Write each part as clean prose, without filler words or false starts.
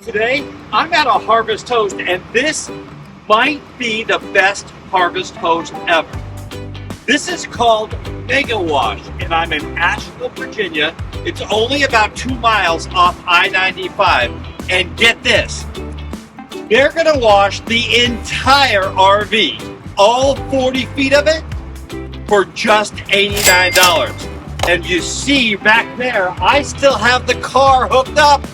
Today, I'm at a harvest toast, and this might be the best harvest toast ever. This is called MegaWash, and I'm in Ashland, Virginia. It's only about 2 miles off I-95. And get this, they're gonna wash the entire RV, all 40 feet of it, for just $89. And you see back there, I still have the car hooked up.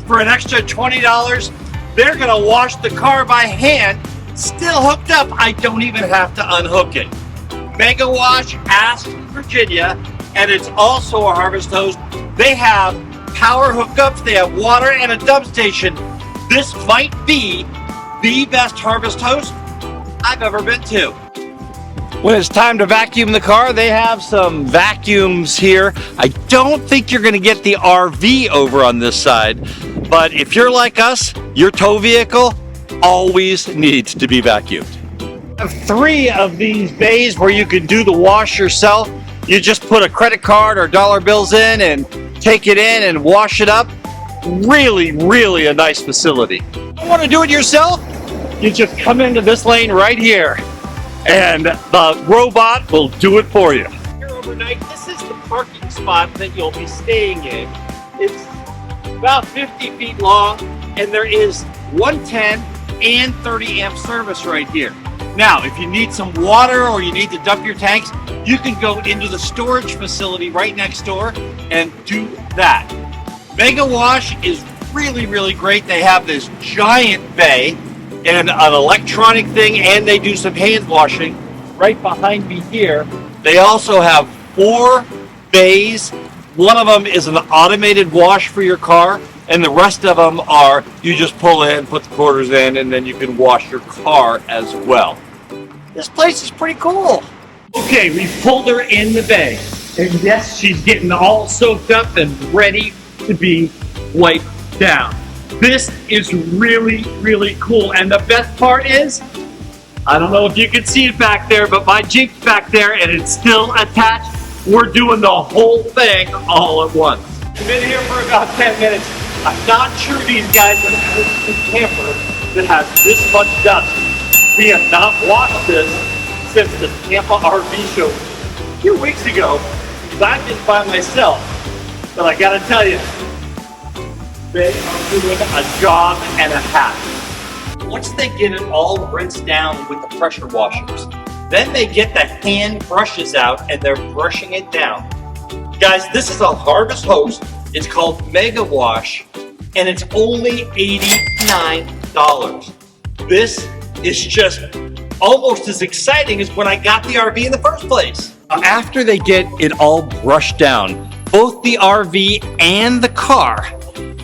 For an extra $20, they're gonna wash the car by hand, still hooked up. I don't even have to unhook it. MegaWash Ashland, Virginia, and it's also a harvest toast. They have power hookups, they have water and a dump station. This might be the best harvest toast I've ever been to. When it's time to vacuum the car, they have some vacuums here. I don't think you're gonna get the RV over on this side, but if you're like us, your tow vehicle always needs to be vacuumed. I have 3 of these bays where you can do the wash yourself. You just put a credit card or dollar bills in and take it in and wash it up. Really a nice facility. If you want to do it yourself, you just come into this lane right here, and the robot will do it for you. Here overnight, this is the parking spot that you'll be staying in. It's about 50 feet long, and there is 110 and 30 amp service right here. Now, if you need some water or you need to dump your tanks, you can go into the storage facility right next door and do that. MegaWash is really great. They have this giant bay and an electronic thing, and they do some hand washing right behind me here. They also have 4 bays. One of them is an automated wash for your car, and the rest of them are you just pull in, put the quarters in, and then you can wash your car as well. This place is pretty cool. Okay, we pulled her in the bay, and yes, she's getting all soaked up and ready to be wiped down. This is really cool, and the best part is, I don't know if you can see it back there, but my Jeep's back there and it's still attached. We're doing the whole thing all at once. We've been here for about 10 minutes. I'm not sure these guys are a camper that has this much dust. We have not washed this since the Tampa RV show a few weeks ago, because I've been by myself. But I gotta tell you, they are doing a job and a half. Once they get it all rinsed down with the pressure washers, then they get the hand brushes out and they're brushing it down. Guys, this is a harvest hose. It's called MegaWash, and it's only $89. This is just almost as exciting as when I got the RV in the first place. After they get it all brushed down, both the RV and the car,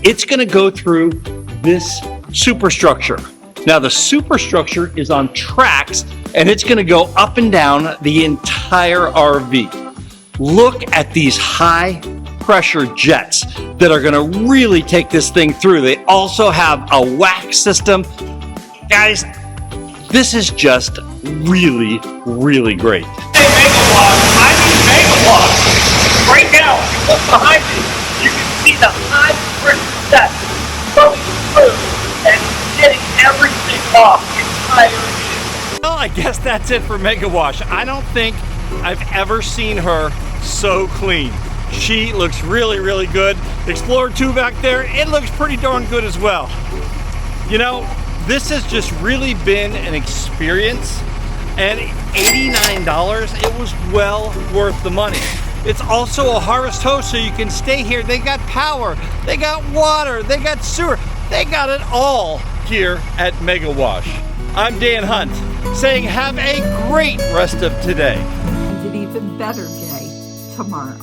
it's gonna go through this superstructure. Now the superstructure is on tracks, and it's gonna go up and down the entire RV. Look at these high pressure jets that are gonna really take this thing through. They also have a wax system. Guys, this is just really great. Hey, MegaWash, I need MegaWash. Right now, look behind me. You can see the high pressure jets going through and getting everything off the entire unit. Well, I guess that's it for MegaWash. I don't think I've ever seen her so clean. She looks really good. Explorer 2 back there, it looks pretty darn good as well. You know, this has just really been an experience, and $89, it was well worth the money. It's also a harvest host, so you can stay here. They got power, they got water, they got sewer, they got it all here at MegaWash. I'm Dan Hunt, saying have a great rest of today. And an even better day tomorrow.